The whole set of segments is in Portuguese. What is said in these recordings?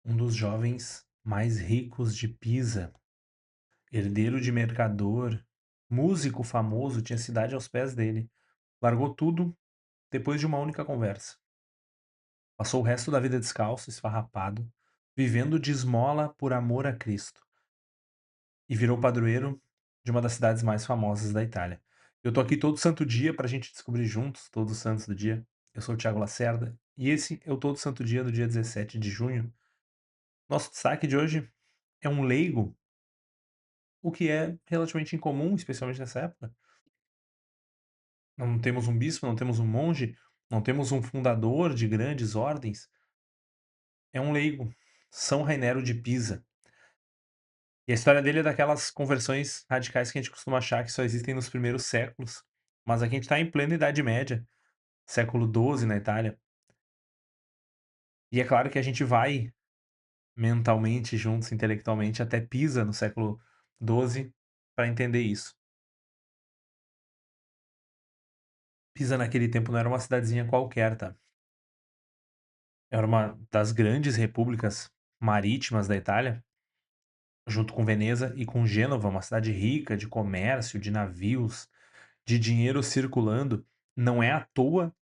Um dos jovens mais ricos de Pisa, herdeiro de mercador, músico famoso, tinha cidade aos pés dele. Largou tudo depois de uma única conversa. Passou o resto da vida descalço, esfarrapado, vivendo de esmola por amor a Cristo, e virou padroeiro de uma das cidades mais famosas da Itália. Eu tô aqui todo santo dia para a gente descobrir juntos todos os santos do dia. Eu sou o Thiago Lacerda e esse é o Todo Santo Dia do dia 17 de junho. Nosso destaque de hoje é um leigo, o que é relativamente incomum, especialmente nessa época. Não temos um bispo, não temos um monge, não temos um fundador de grandes ordens. É um leigo, São Rainero de Pisa. E a história dele é daquelas conversões radicais que a gente costuma achar que só existem nos primeiros séculos. Mas aqui a gente está em plena Idade Média, século XII na Itália. E é claro que a gente vai mentalmente juntos, intelectualmente, até Pisa no século XII para entender isso. Pisa naquele tempo não era uma cidadezinha qualquer, tá? Era uma das grandes repúblicas marítimas da Itália, junto com Veneza e com Gênova, uma cidade rica de comércio, de navios, de dinheiro circulando. Não é à toa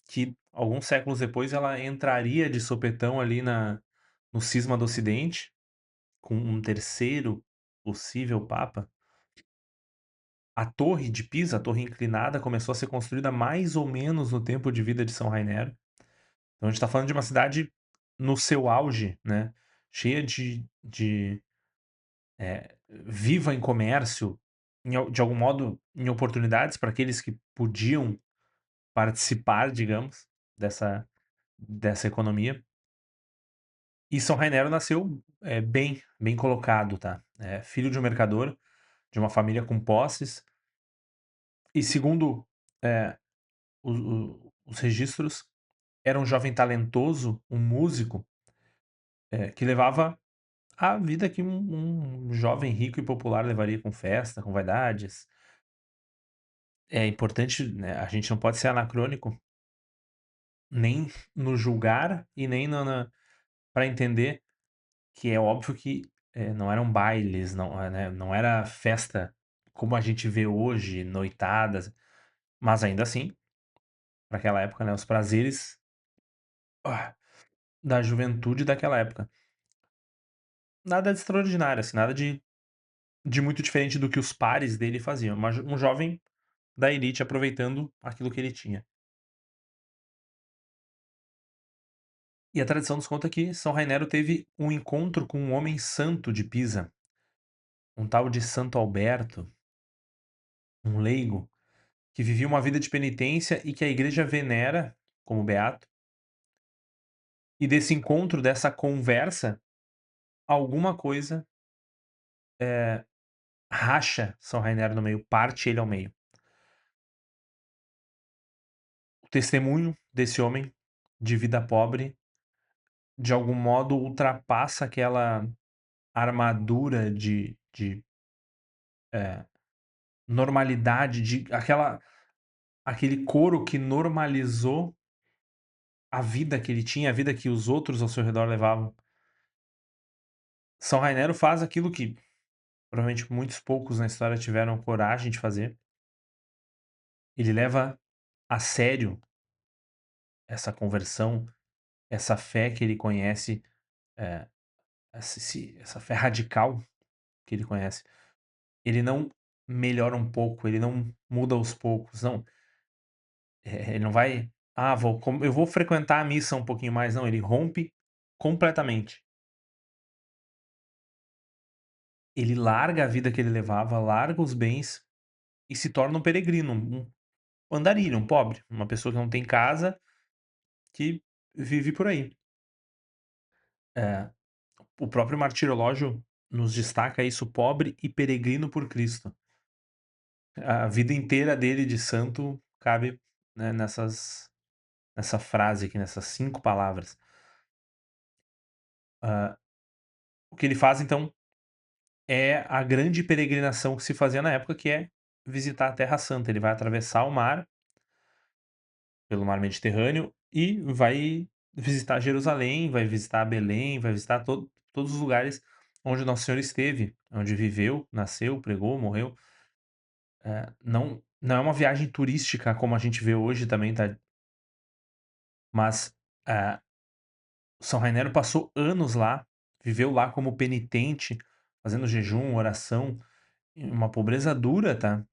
que alguns séculos depois ela entraria de sopetão ali no cisma do Ocidente, com um terceiro possível papa. A torre de Pisa, a torre inclinada, começou a ser construída mais ou menos no tempo de vida de São Rainero. Então a gente está falando de uma cidade no seu auge, né, cheia viva em comércio, de algum modo, em oportunidades para aqueles que podiam participar, digamos, dessa economia. E São Rainero nasceu, bem colocado, tá, filho de um mercador, de uma família com posses, e segundo, eh, os registros, era um jovem talentoso, um músico, que levava a vida que um jovem rico e popular levaria, com festa, com vaidades. É importante, né, a gente não pode ser anacrônico, nem no julgar e nem na pra entender que é óbvio que, não eram bailes, não, né, não era festa como a gente vê hoje, noitadas, mas ainda assim, para aquela época, né, os prazeres, ah, da juventude daquela época. Nada de extraordinário, assim, nada de muito diferente do que os pares dele faziam, mas um jovem da elite aproveitando aquilo que ele tinha. E a tradição nos conta que São Rainero teve um encontro com um homem santo de Pisa, um tal de Santo Alberto, um leigo, que vivia uma vida de penitência e que a igreja venera como beato. E desse encontro, dessa conversa, alguma coisa, racha São Rainero no meio, parte ele ao meio. O testemunho desse homem de vida pobre, de algum modo ultrapassa aquela armadura de normalidade, de aquele coro que normalizou a vida que ele tinha, a vida que os outros ao seu redor levavam. São Rainero faz aquilo que provavelmente muitos poucos na história tiveram coragem de fazer. Ele leva a sério essa conversão, essa fé que ele conhece, eh, essa fé radical que ele conhece. Ele não melhora um pouco, ele não muda aos poucos, não. Ele não vai: "Ah, eu vou frequentar a missa um pouquinho mais", não, ele rompe completamente. Ele larga a vida que ele levava, larga os bens e se torna um peregrino, um andarilho, um pobre, uma pessoa que não tem casa, que vive por aí. Eh, o próprio martirológio nos destaca isso: "Pobre e peregrino por Cristo". A vida inteira dele de santo cabe, né, nessa frase aqui, nessas 5 palavras. Hã, o que ele faz então é a grande peregrinação que se fazia na época, que é visitar a Terra Santa. Ele vai atravessar o mar, pelo mar Mediterrâneo, e vai visitar Jerusalém, vai visitar Belém, vai visitar todos os lugares onde Nosso Senhor esteve, onde viveu, nasceu, pregou, morreu. Não é uma viagem turística como a gente vê hoje também, tá, mas, eh, São Rainero passou anos lá, viveu lá como penitente, fazendo jejum, oração, em uma pobreza dura, tá.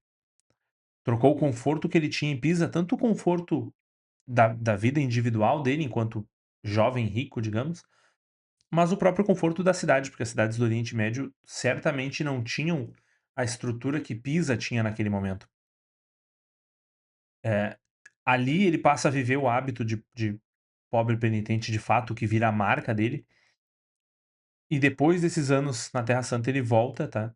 Trocou o conforto que ele tinha em Pisa, tanto o conforto da vida individual dele enquanto jovem rico, digamos, mas o próprio conforto da cidade, porque as cidades do Oriente Médio certamente não tinham a estrutura que Pisa tinha naquele momento. Eh, Ali ele passa a viver o hábito de pobre penitente de fato, que vira a marca dele, e depois desses anos na Terra Santa ele volta, tá.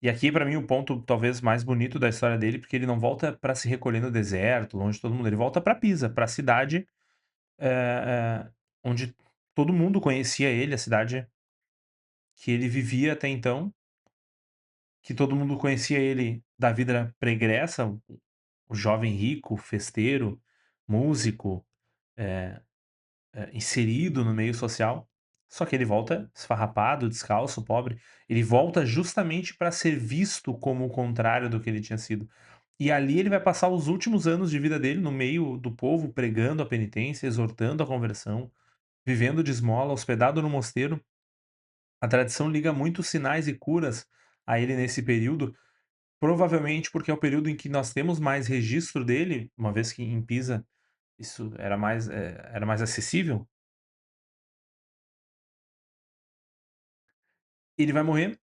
E aqui pra mim o ponto talvez mais bonito da história dele, porque ele não volta pra se recolher no deserto, longe de todo mundo, ele volta pra Pisa, pra cidade, onde todo mundo conhecia ele, a cidade que ele vivia até então, que todo mundo conhecia ele da vida pregressa, o jovem rico, festeiro, músico, eh inserido no meio social, só que ele volta esfarrapado, descalço, pobre. Ele volta justamente para ser visto como o contrário do que ele tinha sido. E ali ele vai passar os últimos anos de vida dele no meio do povo, pregando a penitência, exortando a conversão, vivendo de esmola, hospedado no mosteiro. A tradição liga muitos sinais e curas a ele nesse período, provavelmente porque é o período em que nós temos mais registro dele, uma vez que em Pisa isso era mais acessível. Ele vai morrer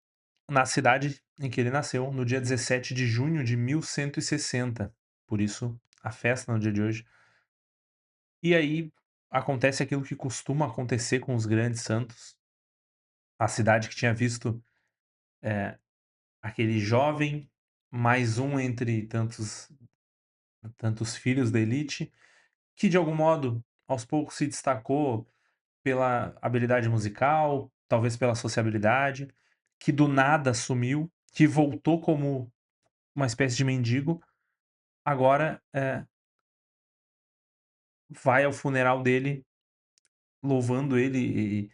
na cidade em que ele nasceu, no dia 17 de junho de 1160, por isso a festa no dia de hoje. E aí acontece aquilo que costuma acontecer com os grandes santos, a cidade que tinha visto, eh, aquele jovem, mais um entre tantos filhos da elite, que de algum modo, aos poucos se destacou pela habilidade musical, talvez pela sociabilidade, que do nada sumiu, que voltou como uma espécie de mendigo. Agora, vai ao funeral dele, louvando ele e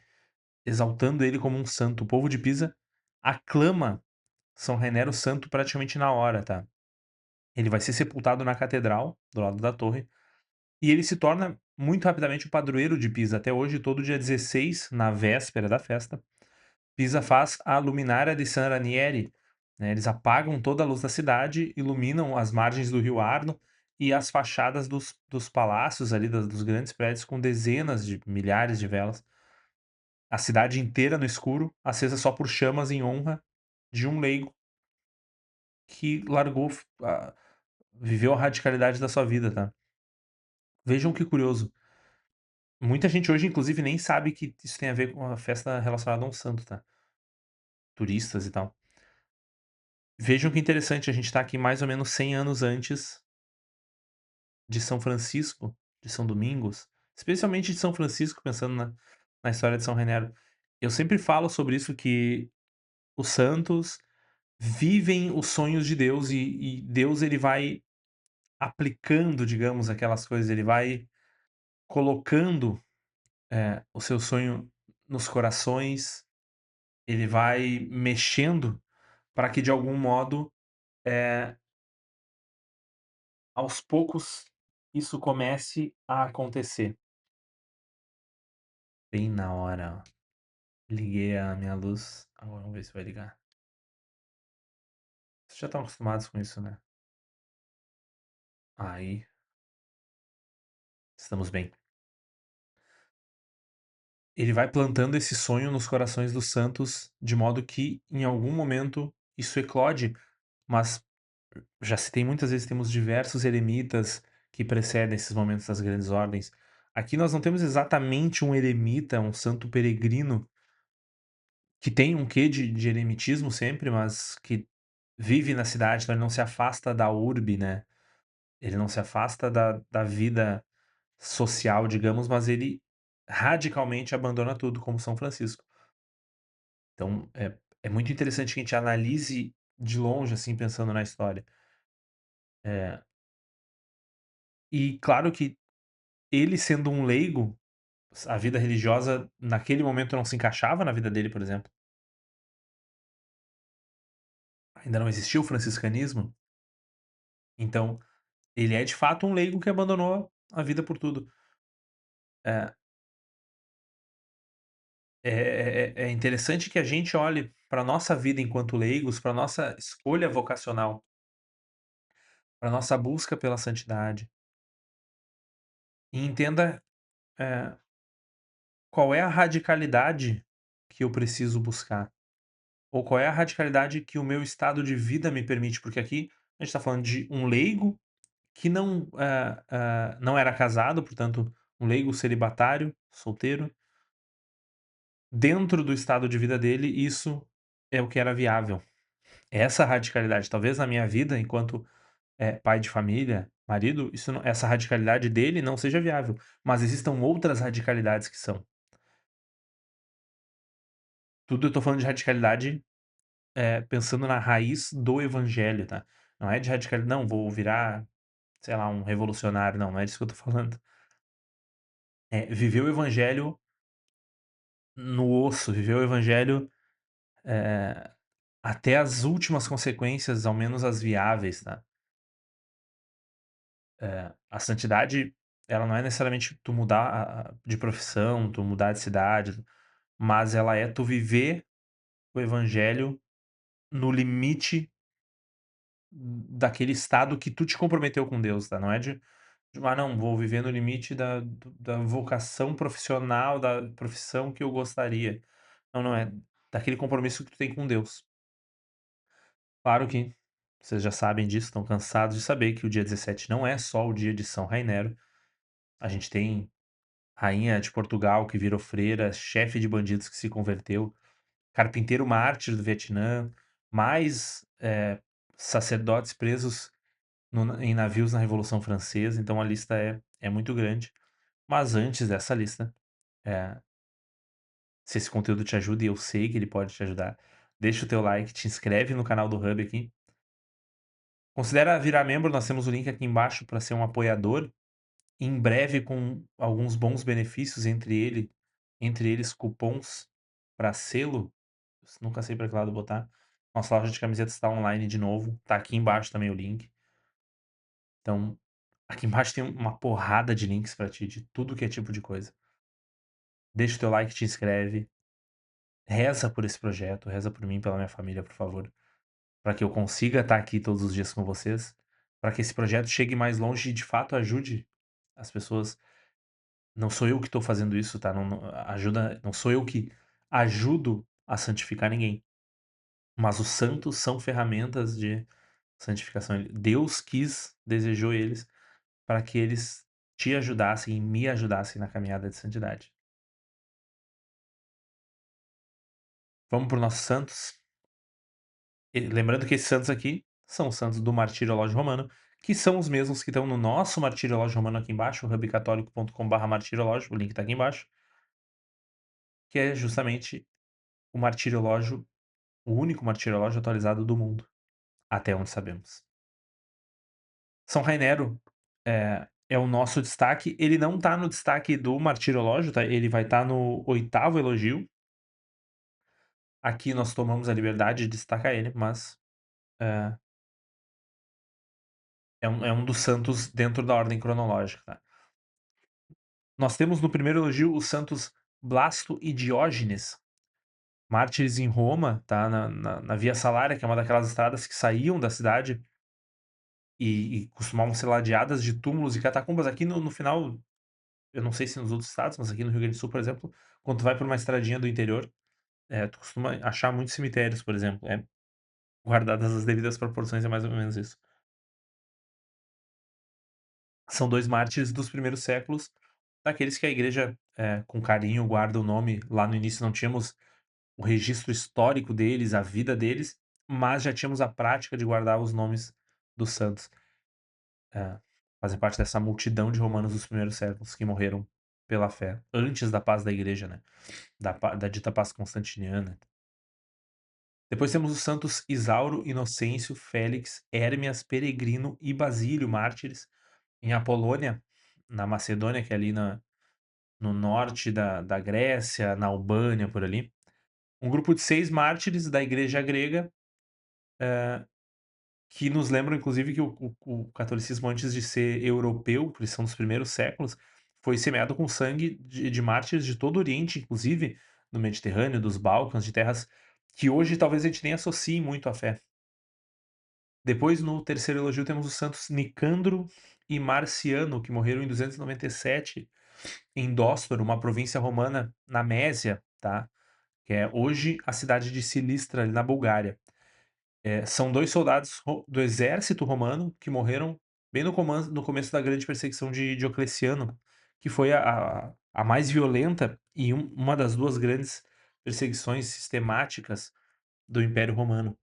exaltando ele como um santo. O povo de Pisa aclama São Renero santo praticamente na hora, tá. Ele vai ser sepultado na catedral, do lado da torre, e ele se torna muito rapidamente o padroeiro de Pisa. Até hoje, todo dia 16, na véspera da festa, Pisa faz a luminária de San Ranieri, né, eles apagam toda a luz da cidade, iluminam as margens do rio Arno e as fachadas dos palácios ali, dos grandes prédios com dezenas de milhares de velas. A cidade inteira no escuro, acesa só por chamas em honra de um leigo que largou viveu a radicalidade da sua vida, tá. Vejam que curioso, muita gente hoje inclusive nem sabe que isso tem a ver com a festa relacionada a um santo, tá, turistas e tal. Vejam que interessante, a gente tá aqui mais ou menos 100 anos antes de São Francisco, de São Domingos, especialmente de São Francisco, pensando na história de São Renero. Eu sempre falo sobre isso, que os santos vivem os sonhos de Deus e Deus ele vai aplicando, digamos, aquelas coisas, ele vai colocando, o seu sonho nos corações, ele vai mexendo para que de algum modo, eh, aos poucos isso comece a acontecer. Bem na hora, ó. Liguei a minha luz, agora vamos ver se vai ligar. Vocês já estão acostumados com isso, né? Aí, estamos bem. Ele vai plantando esse sonho nos corações dos santos, de modo que, em algum momento, isso eclode, mas já citei muitas vezes, temos diversos eremitas que precedem esses momentos das grandes ordens. Aqui nós não temos exatamente um eremita, um santo peregrino, que tem um quê de eremitismo sempre, mas que vive na cidade, então ele não se afasta da urbe, né? Ele não se afasta da vida social, digamos, mas ele radicalmente abandona tudo, como São Francisco. Então é muito interessante que a gente analise de longe, assim, pensando na história. E claro que ele sendo um leigo, a vida religiosa naquele momento não se encaixava na vida dele, por exemplo. Ainda não existia o franciscanismo, então ele é de fato um leigo que abandonou a vida por tudo. É, é interessante que a gente olhe para nossa vida enquanto leigos, para nossa escolha vocacional, para nossa busca pela santidade, e entenda, eh, qual é a radicalidade que eu preciso buscar, ou qual é a radicalidade que o meu estado de vida me permite, porque aqui a gente está falando de um leigo que não, não era casado, portanto, um leigo celibatário, solteiro. Dentro do estado de vida dele, isso é o que era viável. Essa radicalidade, talvez na minha vida, enquanto, pai de família, marido, isso não, essa radicalidade dele não seja viável, mas existam outras radicalidades que são. Tudo eu tô falando de radicalidade, pensando na raiz do evangelho, tá. Não é de "Não, vou virar, sei lá, um revolucionário", não, não é disso que eu tô falando. É viver o evangelho no osso, viver o evangelho, eh, até as últimas consequências, ao menos as viáveis, tá. A santidade, ela não é necessariamente tu mudar de profissão, tu mudar de cidade, mas ela é tu viver o evangelho no limite daquele estado que tu te comprometeu com Deus, tá. Não é "Ah, não, vou viver no limite da vocação profissional, da profissão que eu gostaria". Não, não é. Daquele compromisso que tu tem com Deus. Claro que vocês já sabem disso, estão cansados de saber que o dia 17 não é só o dia de São Rainero. A gente tem rainha de Portugal que virou freira, chefe de bandidos que se converteu, carpinteiro mártir do Vietnã, mais, sacerdotes presos em navios na Revolução Francesa, então a lista é muito grande. Mas antes dessa lista, eh, se esse conteúdo te ajuda, e eu sei que ele pode te ajudar, deixa o teu like, te inscreve no canal do Hub aqui. Considera virar membro, nós temos o link aqui embaixo para ser um apoiador, em breve com alguns bons benefícios, entre eles cupons para selo, nunca sei para que lado botar. Nossa loja de camisetas está online de novo, tá aqui embaixo também o link. Então, aqui embaixo tem uma porrada de links para ti, de tudo que é tipo de coisa. Deixa o teu like, te inscreve, reza por esse projeto, reza por mim, pela minha família, por favor, para que eu consiga estar aqui todos os dias com vocês, para que esse projeto chegue mais longe e de fato ajude as pessoas. Não sou eu que estou fazendo isso, tá, não sou eu que ajudo a santificar ninguém, mas os santos são ferramentas de santificação. Deus quis, desejou eles para que eles te ajudassem e me ajudassem na caminhada de santidade. Vamos para os nossos santos? E lembrando que esses santos aqui são os santos do Martirológio Romano, que são os mesmos que estão no nosso Martirológio Romano aqui embaixo, hubcatólico.com/martirológio, o link está aqui embaixo, que é justamente o martirológio, o único martirológio atualizado do mundo, até onde sabemos. São Rainero é o nosso destaque, ele não tá no destaque do martirológio, tá, ele vai estar no 8º elogio. Aqui nós tomamos a liberdade de destacar ele, mas, eh, é um dos santos dentro da ordem cronológica, tá. Nós temos no primeiro elogio os santos Blasto e Diógenes, mártires em Roma, tá, na Via Salária, que é uma daquelas estradas que saíam da cidade e costumavam ser ladeadas de túmulos e catacumbas. Aqui no final, eu não sei se nos outros estados, mas aqui no Rio Grande do Sul, por exemplo, quando tu vai por uma estradinha do interior, tu costuma achar muitos cemitérios, por exemplo, guardadas as devidas proporções, é mais ou menos isso. São 2 mártires dos primeiros séculos, daqueles que a igreja, com carinho guarda o nome. Lá no início não tínhamos o registro histórico deles, a vida deles, mas já tínhamos a prática de guardar os nomes dos santos. É, fazem parte dessa multidão de romanos dos primeiros séculos que morreram pela fé, antes da paz da igreja, né, da dita paz constantiniana. Depois temos os santos Isauro, Inocêncio, Félix, Hérmias, Peregrino e Basílio, mártires, em Apolônia, na Macedônia, que é ali no norte da Grécia, na Albânia, por ali. Um grupo de 6 mártires da igreja grega, que nos lembram inclusive que o catolicismo antes de ser europeu, por isso são dos primeiros séculos, foi semeado com sangue de mártires de todo o Oriente, inclusive no Mediterrâneo, dos Balcãs, de terras que hoje talvez a gente nem associe muito à fé. Depois, no terceiro elogio, temos os santos Nicandro e Marciano, que morreram em 297 em Dóstoro, uma província romana na Mésia, tá? Que é hoje a cidade de Silistra, ali na Bulgária. São 2 soldados do exército romano que morreram bem no começo da grande perseguição de Diocleciano, que foi a mais violenta e uma das 2 grandes perseguições sistemáticas do Império Romano.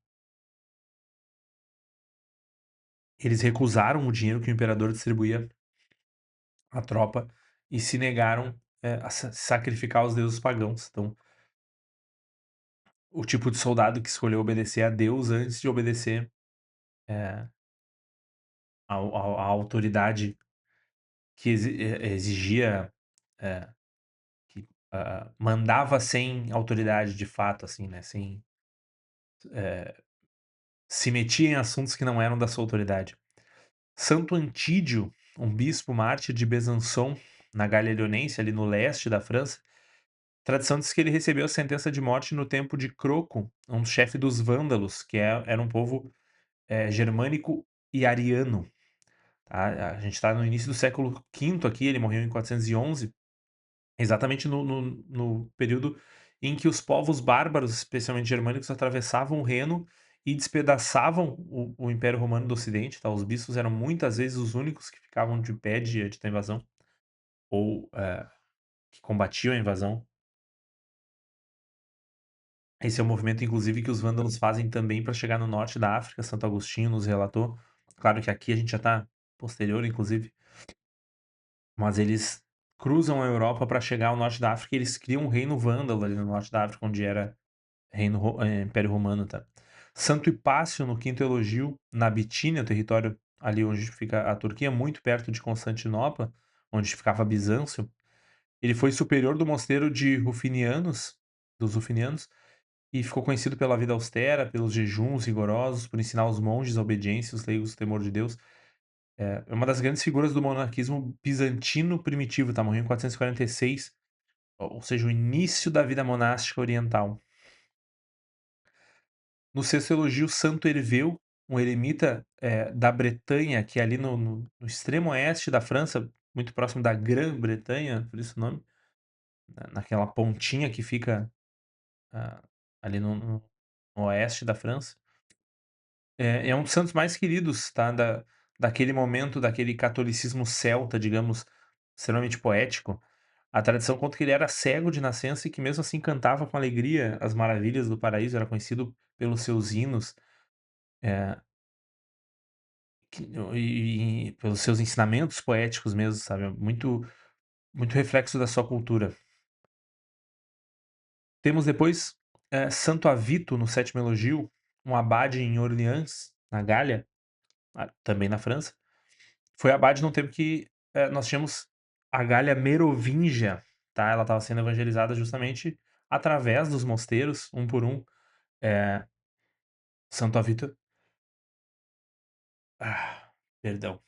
Eles recusaram o dinheiro que o imperador distribuía à tropa e se negaram, a sacrificar os deuses pagãos. Então, o tipo de soldado que escolheu obedecer a Deus antes de obedecer, eh, ao à autoridade que exigia, eh, que, mandava sem autoridade de fato, assim, né, sem, se metia em assuntos que não eram da sua autoridade. Santo Antídio, um bispo mártir de Besançon, na Gália Ilionense, ali no leste da França, tradição diz que ele recebeu a sentença de morte no tempo de Croco, um chefe dos vândalos, que era um povo, germânico e ariano, tá. A gente está no início do século V aqui, ele morreu em 411. Exatamente no período em que os povos bárbaros, especialmente germânicos, atravessavam o Reno e despedaçavam o Império Romano do Ocidente, tá. Os bispos eram muitas vezes os únicos que ficavam de pé diante da invasão ou, que combatiam a invasão. Esse é o movimento, inclusive, que os vândalos fazem também para chegar no norte da África, Santo Agostinho nos relatou. Claro que aqui a gente já está posterior, inclusive, mas eles cruzam a Europa para chegar ao norte da África e eles criam um reino vândalo ali no norte da África, onde era Império Romano, tá. Santo Hipácio, no quinto elogio, na Bitínia, território ali onde fica a Turquia, muito perto de Constantinopla, onde ficava Bizâncio, ele foi superior do mosteiro de Rufinianos, dos Rufinianos, e ficou conhecido pela vida austera, pelos jejuns rigorosos, por ensinar os monges a obediência, os leigos o temor de Deus. É uma das grandes figuras do monarquismo bizantino primitivo, tá, morreu em 446, ou seja, o início da vida monástica oriental. No sexto elogio, Santo Herveu, um eremita, da Bretanha, que é ali no extremo oeste da França, muito próximo da Grã-Bretanha, por isso o nome, naquela pontinha que fica, ali no oeste da França. É um dos santos mais queridos, tá, daquele momento, daquele catolicismo celta, digamos, extremamente poético. A tradição conta que ele era cego de nascença e que mesmo assim cantava com alegria as maravilhas do paraíso, era conhecido pelos seus hinos. eh e pelos seus ensinamentos poéticos mesmo, sabe, muito reflexo da sua cultura. Temos depois, Santo Avito, no sétimo elogio, um abade em Orleans, na Gália, também na França. Foi abade num tempo que, nós tínhamos a Gália Merovingia, tá, ela estava sendo evangelizada justamente através dos mosteiros, um por um. Eh, Santo Avito, perdão,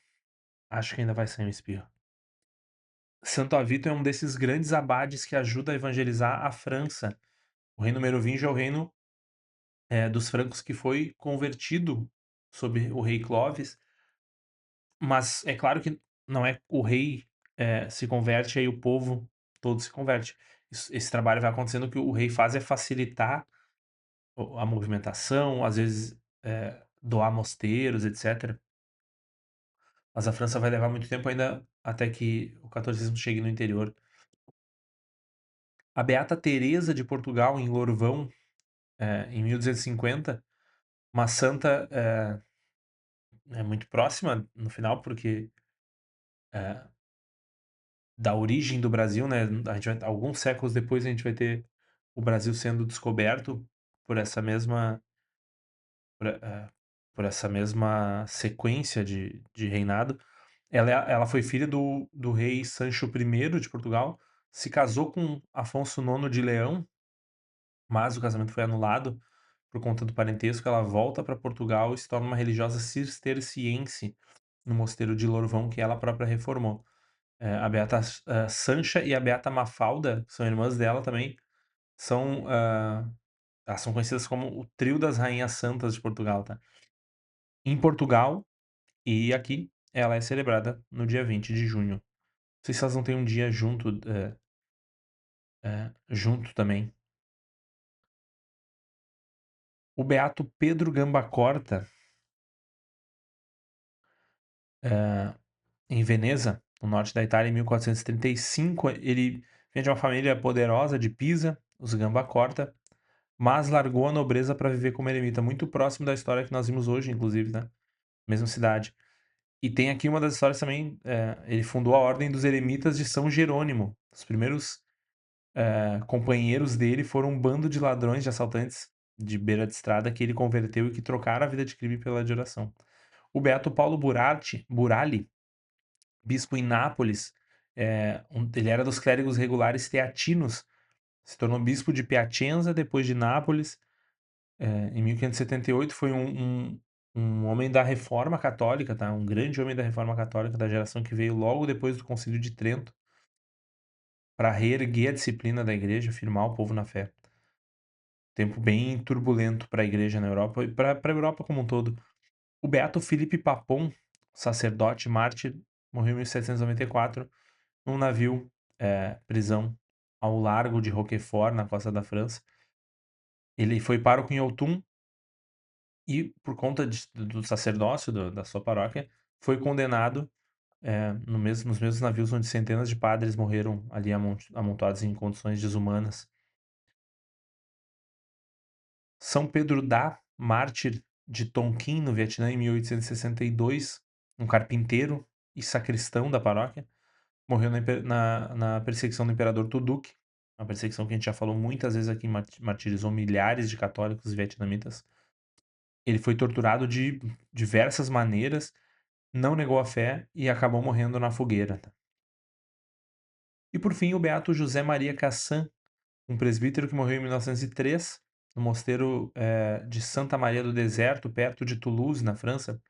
acho que ainda vai sair um espirro. Santo Avito é um desses grandes abades que ajuda a evangelizar a França. O reino merovingio é o reino, dos francos que foi convertido sob o rei Clovis, mas é claro que não é o rei, se converte, aí o povo todo se converte. Esse trabalho vai acontecendo, o que o rei faz é facilitar a movimentação, às vezes, doar mosteiros, etcétera. Mas a França vai levar muito tempo ainda até que o catolicismo chegue no interior. A beata Teresa de Portugal, em Lorvão, em 1250, uma santa, muito próxima no final, porque, eh, da origem do Brasil, né, a gente vai alguns séculos depois a gente vai ter o Brasil sendo descoberto por essa mesma por essa mesma sequência de reinado. Ela foi filha do rei Sancho I de Portugal, se casou com Afonso IX de Leão, mas o casamento foi anulado por conta do parentesco. Ela volta para Portugal e se torna uma religiosa cisterciense no mosteiro de Lorvão, que ela própria reformou. A beata Sancha e a beata Mafalda, que são irmãs dela também, são, elas são conhecidas como o trio das rainhas santas de Portugal, tá. Em Portugal e aqui, ela é celebrada no dia 20 de junho. Não sei se elas não têm um dia junto, junto também. O beato Pedro Gambacorta, eh, em Veneza, no norte da Itália, em 1435, ele vem de uma família poderosa de Pisa, os Gambacorta, mas largou a nobreza para viver como eremita, muito próximo da história que nós vimos hoje, inclusive, né, mesma cidade. E tem aqui uma das histórias também, ele fundou a Ordem dos Eremitas de São Jerônimo. Os primeiros, companheiros dele foram um bando de ladrões, de assaltantes de beira de estrada que ele converteu e que trocaram a vida de crime pela de oração. O beato Paulo Burali, bispo em Nápoles, ele era dos clérigos regulares teatinos, se tornou bispo de Piacenza, depois de Nápoles, em 1578. Foi um homem da Reforma Católica, tá? Um grande homem da Reforma Católica, da geração que veio logo depois do Concílio de Trento, para reerguer a disciplina da igreja, firmar o povo na fé. Tempo bem turbulento para a igreja na Europa e para a Europa como um todo. O beato Filipe Papon, sacerdote mártir, morreu em 1794 num navio, prisão ao largo de Roquefort, na costa da França. Ele foi pároco em Autun e, por conta do sacerdócio da sua paróquia, foi condenado, no mesmo nos mesmos navios onde centenas de padres morreram ali amontoados em condições desumanas. São Pedro Da, mártir de Tonkin, no Vietnã, em 1862, um carpinteiro e sacristão da paróquia, morreu na perseguição do imperador Tuduk, uma perseguição que a gente já falou muitas vezes aqui, martirizou milhares de católicos vietnamitas. Ele foi torturado de diversas maneiras, não negou a fé e acabou morrendo na fogueira, tá. E por fim, o beato José Maria Cassan, um presbítero que morreu em 1903, no mosteiro, de Santa Maria do Deserto, perto de Toulouse, na França.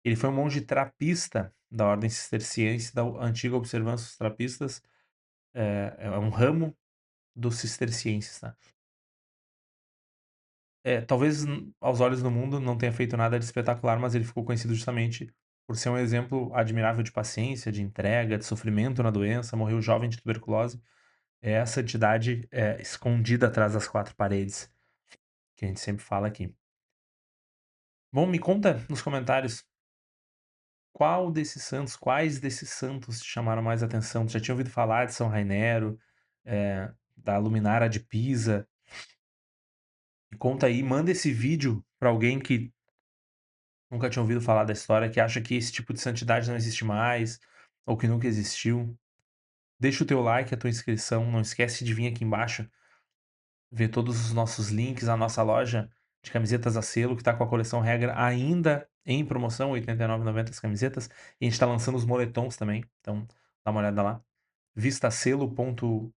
Ele foi um monge trapista da ordem cisterciense, da antiga observância dos trapistas, é um ramo dos cistercienses, tá. Talvez aos olhos do mundo não tenha feito nada de espetacular, mas ele ficou conhecido justamente por ser um exemplo admirável de paciência, de entrega, de sofrimento na doença, morreu jovem de tuberculose. É essa entidade, escondida atrás das 4 paredes, que a gente sempre fala aqui. Bom, me conta nos comentários, quais desses santos te chamaram mais atenção? Tu já tinha ouvido falar de São Rainero, da Luminária de Pisa? Me conta aí, manda esse vídeo para alguém que nunca tinha ouvido falar da história, que acha que esse tipo de santidade não existe mais, ou que nunca existiu. Deixa o teu like, a tua inscrição, não esquece de vir aqui embaixo ver todos os nossos links, a nossa loja de camisetas a selo, que está com a coleção Regra ainda em promoção, R$ 89,90 as camisetas, e a gente está lançando os moletons também, então dá uma olhada lá, vistacelo.com.br,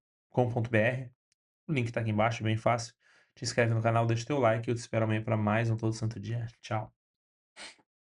o link está aqui embaixo, bem fácil. Te inscreve no canal, deixa teu like, eu te espero amanhã para mais um Todo Santo Dia. Tchau.